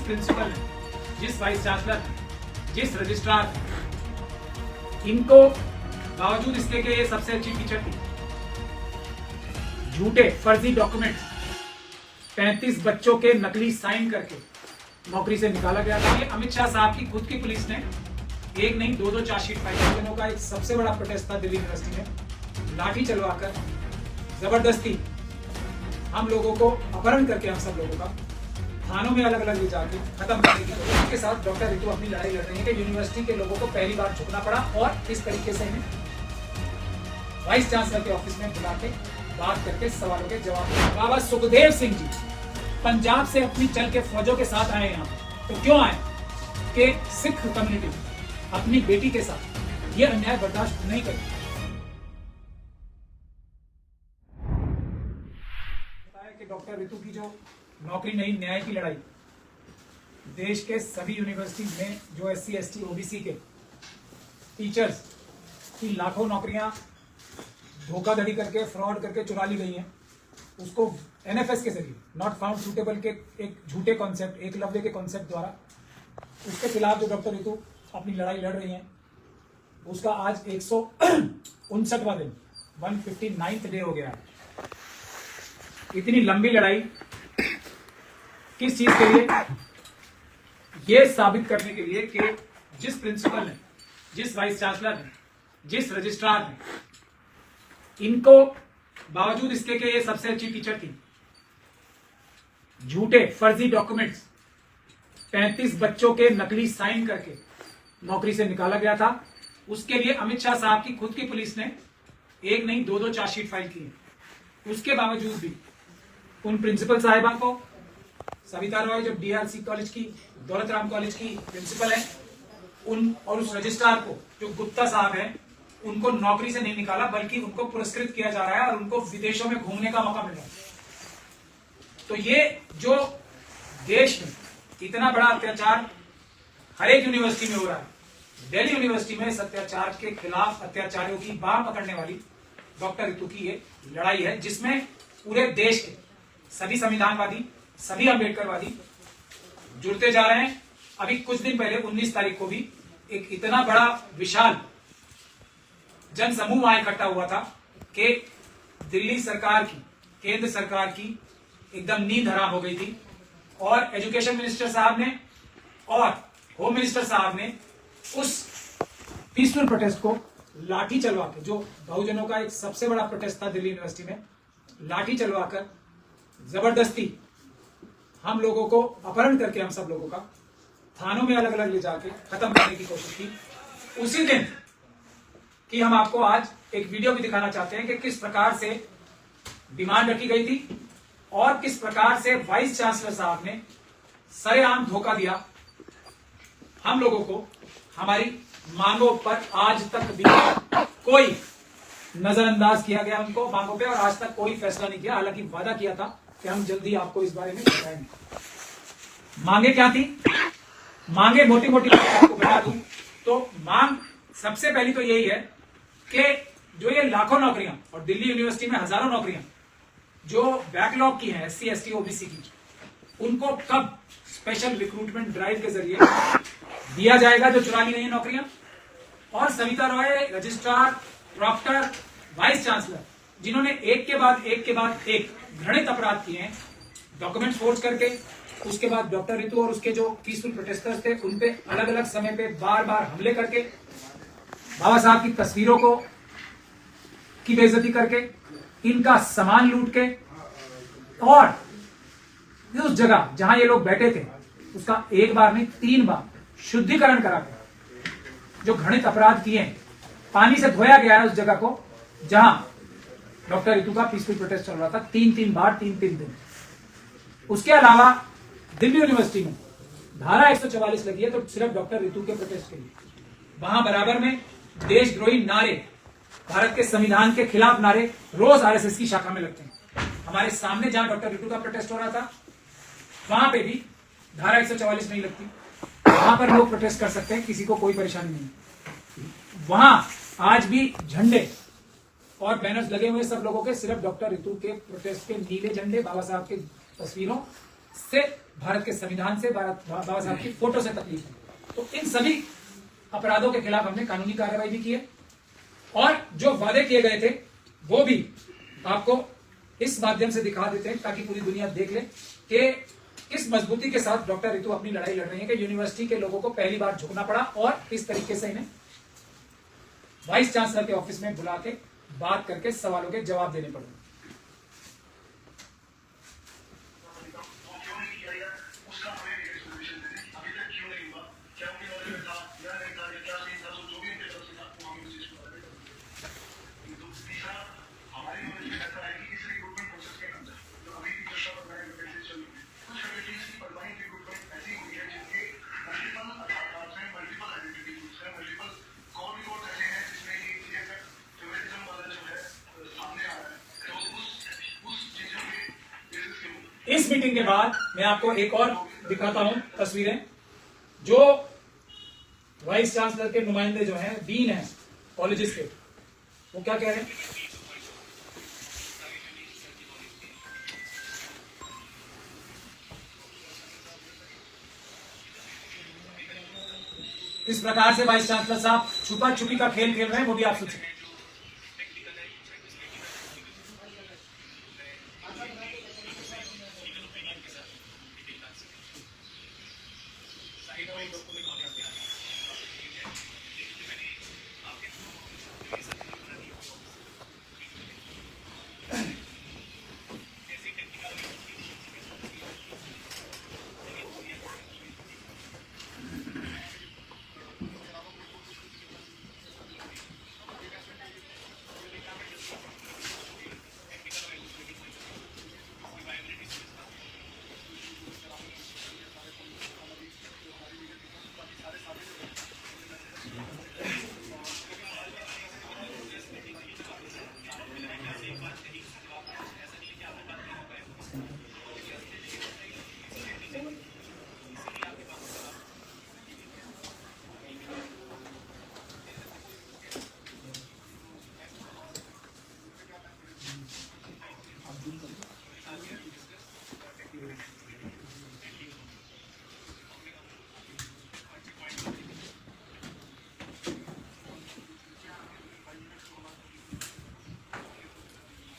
Principal ने, जिस vice chancellor ने, जिस रजिस्ट्रार ने, इनको बावजूद इसके कि ये सबसे अच्छी टीचर थी, झूठे फर्जी डॉक्यूमेंट्स 35 बच्चों के नकली साइन करके नौकरी से निकाला गया था। ये अमित शाह साहब की खुद की पुलिस ने एक नहीं दो चार्जशीट फाइल की। दिनों का एक सबसे बड़ा प्रोटेस्ट था दिल्ली यूनिवर्सिटी में, लाठी चलवाकर जबरदस्ती हम लोगों को अपहरण करके हम सब लोगों का थानों में अलग अलग ले जाके खत्म करने की कोशिश के साथ डॉक्टर रितु अपनी लड़ाई लड़ रही है कि यूनिवर्सिटी के लोगों को पहली बार झुकना पड़ा और इस तरीके से इन्हें वाइस चांसलर के ऑफिस में बुला के बात करके सवालों के जवाब दिए। बाबा सुखदेव सिंह जी पंजाब से अपनी चल के फौजों के साथ आए यहाँ, तो क्यों आए कि सिख कम्युनिटी अपनी बेटी के साथ ये अन्याय बर्दाश्त नहीं करेगी। कि डॉक्टर रितु की जो नौकरी नहीं, न्याय की लड़ाई देश के सभी यूनिवर्सिटी में जो SC ST OBC के टीचर्स की लाखों नौकरियां धोखाधड़ी करके फ्रॉड करके चुरा ली गई हैं, उसको NFS के जरिए नॉट फाउंड सूटेबल के एक झूठे कॉन्सेप्ट, एकलव्य के कॉन्सेप्ट द्वारा उसके खिलाफ जो डॉक्टर रितु अपनी लड़ाई लड़ रही हैं, उसका आज 159वां दिन 159th डे हो गया है। इतनी लंबी लड़ाई किस चीज के लिए? ये साबित करने के लिए कि जिस प्रिंसिपल ने, जिस वाइस चांसलर ने, जिस रजिस्ट्रार ने, इनको बावजूद इसके कि ये सबसे अच्छी टीचर थी, झूठे फर्जी डॉक्यूमेंट्स 35 बच्चों के नकली साइन करके नौकरी से निकाला गया था। उसके लिए अमित शाह साहब की खुद की पुलिस ने एक नहीं दो चार्जशीट फाइल की है। उसके बावजूद भी उन प्रिंसिपल साहिबा को, सविता रॉय जो DRC कॉलेज की, दौलत राम कॉलेज की प्रिंसिपल है, उन और उस रजिस्ट्रार को जो गुप्ता साहब है, उनको नौकरी से नहीं निकाला बल्कि उनको पुरस्कृत किया जा रहा है और उनको विदेशों में घूमने का मौका मिल रहा है। तो ये जो देश में इतना बड़ा अत्याचार हर एक यूनिवर्सिटी में हो रहा है, दिल्ली यूनिवर्सिटी में इस अत्याचार के खिलाफ अत्याचारियों की बाह पकड़ने वाली डॉक्टर रितु की ये लड़ाई है, जिसमें पूरे देश के सभी संविधानवादी, सभी अम्बेडकरवादी जुड़ते जा रहे हैं। अभी कुछ दिन पहले 19 तारीख को भी एक इतना बड़ा विशाल जन समूह वहां इकट्ठा हुआ था कि दिल्ली सरकार की, केंद्र सरकार की एकदम नींद हराम हो गई थी और एजुकेशन मिनिस्टर साहब ने और होम मिनिस्टर साहब ने उस पीसफुल प्रोटेस्ट को लाठी चलवा के, जो बहुजनों का एक सबसे बड़ा प्रोटेस्ट था दिल्ली यूनिवर्सिटी में, लाठी चलवाकर जबरदस्ती हम लोगों को अपहरण करके हम सब लोगों का थानों में अलग अलग ले जाके खत्म करने की कोशिश की। उसी दिन कि हम आपको आज एक वीडियो भी दिखाना चाहते हैं कि किस प्रकार से डिमांड रखी गई थी और किस प्रकार से वाइस चांसलर साहब ने सरेआम धोखा दिया हम लोगों को। हमारी मांगों पर आज तक भी कोई नजरअंदाज किया गया उनको मांगों पे, और आज तक कोई फैसला नहीं किया। हालांकि वादा किया था कि हम जल्दी आपको इस बारे में बताएंगे। मांगे क्या थी? मांगे मोटी मोटी आपको बता दूं तो मांग सबसे पहली तो यही है कि जो ये लाखों नौकरियां और दिल्ली यूनिवर्सिटी में हजारों नौकरियां जो बैकलॉग की हैं SC ST OBC की, उनको कब स्पेशल रिक्रूटमेंट ड्राइव के जरिए दिया जाएगा जो चुरा ली गई नौकरियां। और Savita Roy, registrar, proctor, vice chancellor, जिन्होंने एक के बाद एक घृणित अपराध किए हैं, डॉक्यूमेंट्स फोर्ज करके, उसके बाद डॉक्टर रितु और उसके जो पीसफुल प्रोटेस्टर्स थे उन पे अलग अलग समय पे बार बार हमले करके, बाबा साहब की तस्वीरों को की बेइज्जती करके, इनका सामान लूट के, और उस जगह जहां ये लोग बैठे थे उसका एक बार नहीं 3 बार शुद्धिकरण करा गया। जो घृणित अपराध किए हैं, पानी से धोया गया है उस जगह को जहां डॉक्टर रितु का पीसफुल प्रोटेस्ट चल रहा था, 3 बार 3 दिन। उसके अलावा दिल्ली यूनिवर्सिटी में धारा 144 लगी है तो सिर्फ डॉक्टर रितु के प्रोटेस्ट के लिए। वहां बराबर में देशद्रोही नारे, भारत के संविधान के खिलाफ नारे रोज RSS की शाखा में लगते हैं। हमारे सामने जहां डॉक्टर रितु का प्रोटेस्ट हो रहा था वहां पे भी धारा 144 नहीं लगती, वहां पर लोग प्रोटेस्ट कर सकते हैं, किसी को कोई परेशानी नहीं। वहां आज भी झंडे और बैनर्स लगे हुए सब लोगों के, सिर्फ डॉक्टर रितु के प्रोटेस्ट के नीले झंडे, बाबा साहब के तस्वीरों से भारत के संविधान से, बाबा साहब की फोटो से तकलीफ है। तो इन सभी अपराधों के खिलाफ हमने कानूनी कार्रवाई भी की है और जो वादे किए गए थे वो भी आपको इस माध्यम से दिखा देते हैं ताकि पूरी दुनिया देख ले कि किस मजबूती के साथ डॉक्टर रितु अपनी लड़ाई लड़ रही है कि यूनिवर्सिटी के लोगों को पहली बार झुकना पड़ा और इस तरीके से इन्हें वाइस चांसलर के ऑफिस में बुला के बात करके सवालों के जवाब देने पड़े। इस मीटिंग के बाद मैं आपको एक और दिखाता हूं तस्वीरें। जो वाइस चांसलर के नुमाइंदे जो हैं, डीन हैं कॉलेजेस के, वो क्या कह रहे हैं। इस प्रकार से वाइस चांसलर साहब छुपा छुपी का खेल खेल रहे हैं, वो भी आप सोचिए।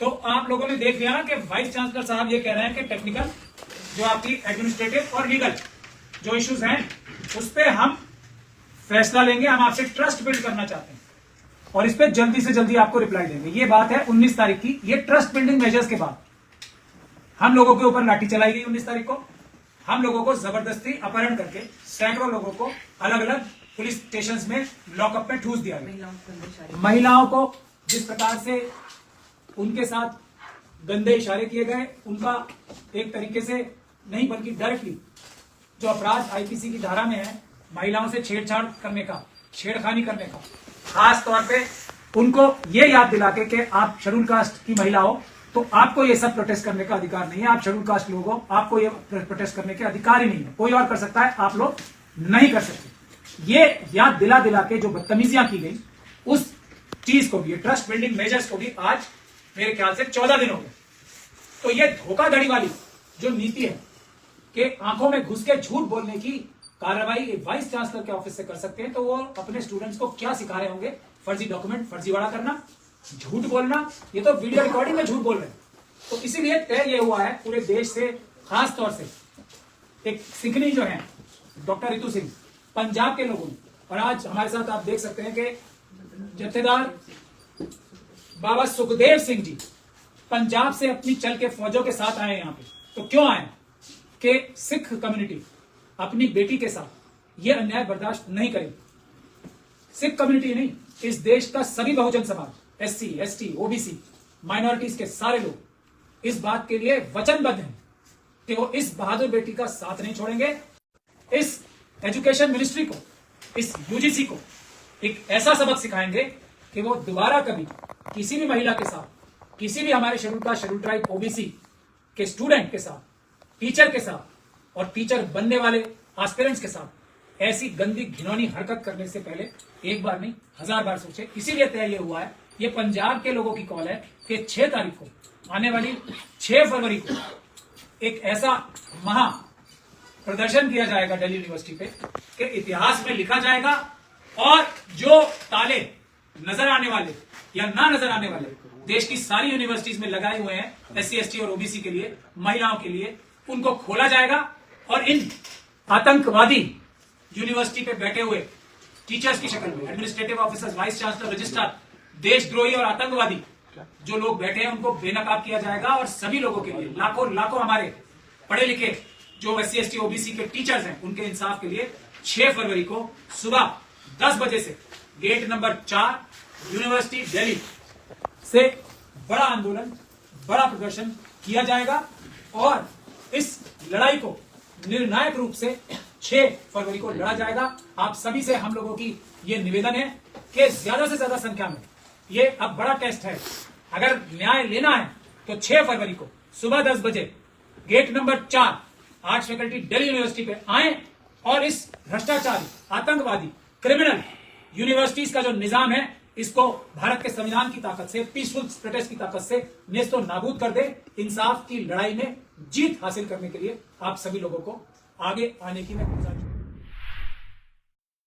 तो आप लोगों ने देख लिया ना कि वाइस चांसलर साहब ये कह रहे हैं कि टेक्निकल जो आपकी एडमिनिस्ट्रेटिव और लीगल जो इश्यूज हैं उस पर हम फैसला लेंगे। हम आपसे ट्रस्ट बिल्ड करना चाहते हैं और इस पर जल्दी से जल्दी आपको रिप्लाई देंगे। ये बात है 19 तारीख की। ये ट्रस्ट बिल्डिंग मेजर्स के बाद हम लोगों के ऊपर लाठी चलाई गई 19 तारीख को। हम लोगों को जबरदस्ती अपहरण करके सैकड़ों लोगों को अलग अलग पुलिस स्टेशन में लॉकअप में ठूस दिया गया। महिलाओं को जिस प्रकार से उनके साथ गंदे इशारे किए गए, उनका एक तरीके से नहीं बल्कि डायरेक्टली जो अपराध आईपीसी की धारा में है, महिलाओं से छेड़छाड़ करने का, छेड़खानी करने का, खास तौर पे उनको ये याद दिला के आप शेड्यूल कास्ट की महिला हो तो आपको ये सब प्रोटेस्ट करने का अधिकार नहीं है। आप शेड्यूल कास्ट लोग हो, आपको ये प्रोटेस्ट करने के अधिकार ही नहीं है। कोई और कर सकता है, आप लोग नहीं कर सकते। ये याद दिला दिला के जो बदतमीजियां की गई उस चीज को भी, ये ट्रस्ट बिल्डिंग मेजर्स को भी आज मेरे ख्याल से 14 दिन हो गए। तो ये धोखाधड़ी वाली जो नीति है कि आंखों में घुस के झूठ बोलने की कार्रवाई वाइस चांसलर के ऑफिस से कर सकते हैं, तो वो अपने स्टूडेंट्स को क्या सिखा रहे होंगे। फर्जी डॉक्यूमेंट फर्जीवाड़ा करना, झूठ बोलना, ये तो वीडियो रिकॉर्डिंग में झूठ बोल रहे हैं। तो इसीलिए तय ये हुआ है पूरे देश से, खास तौर से एक सिखनी जो है डॉक्टर रितु सिंह पंजाब के लोगों ने, और आज हमारे साथ आप देख सकते हैं कि जत्थेदार बाबा सुखदेव सिंह जी पंजाब से अपनी चल के फौजों के साथ आए यहाँ पे। तो क्यों आए कि सिख कम्युनिटी अपनी बेटी के साथ ये अन्याय बर्दाश्त नहीं करेगी। सिख कम्युनिटी नहीं, इस देश का सभी Bahujan Samaj, SC, ST, OBC, minorities के सारे लोग इस बात के लिए वचनबद्ध हैं कि वो इस बहादुर बेटी का साथ नहीं छोड़ेंगे। इस एजुकेशन मिनिस्ट्री को, इस यूजीसी को एक ऐसा सबक सिखाएंगे कि वो दोबारा कभी किसी भी महिला के साथ, किसी भी हमारे schedule caste, schedule tribe, OBC के स्टूडेंट के साथ, टीचर के साथ और टीचर बनने वाले एस्पिरेंट्स के साथ ऐसी गंदी घिनौनी हरकत करने से पहले एक बार नहीं 1000 बार सोचे। इसीलिए तय ये हुआ है, ये पंजाब के लोगों की कॉल है कि 6 तारीख को, आने वाली 6 फरवरी को एक ऐसा महा प्रदर्शन किया जाएगा दिल्ली यूनिवर्सिटी पे कि इतिहास में लिखा जाएगा और जो ताले नजर आने वाले या ना नजर आने वाले देश की सारी यूनिवर्सिटीज में लगाए हुए हैं SC ST और OBC के लिए, महिलाओं के लिए, उनको खोला जाएगा और इन आतंकवादी यूनिवर्सिटी पे बैठे हुए टीचर्स की शक्ल में, administrative officers, vice chancellor, registrar, देशद्रोही और आतंकवादी जो लोग बैठे हैं उनको बेनकाब किया जाएगा और सभी लोगों के लिए, लाखों लाखों हमारे पढ़े लिखे जो SC ST OBC के टीचर्स हैं उनके इंसाफ के लिए 6 फरवरी को सुबह 10 बजे से गेट नंबर 4 यूनिवर्सिटी दिल्ली से बड़ा आंदोलन, बड़ा प्रदर्शन किया जाएगा और इस लड़ाई को निर्णायक रूप से 6 फरवरी को लड़ा जाएगा। आप सभी से हम लोगों की ये निवेदन है कि ज्यादा से ज्यादा संख्या में, ये अब बड़ा टेस्ट है, अगर न्याय लेना है तो 6 फरवरी को सुबह 10 बजे gate number 4 arts faculty Delhi university पे आए और इस भ्रष्टाचारी, आतंकवादी, क्रिमिनल यूनिवर्सिटीज का जो निजाम है इसको भारत के संविधान की ताकत से, पीसफुल प्रोटेस्ट की ताकत से नेस्तो नाबूद कर दे। इंसाफ की लड़ाई में जीत हासिल करने के लिए आप सभी लोगों को आगे आने की मैं गुजारिश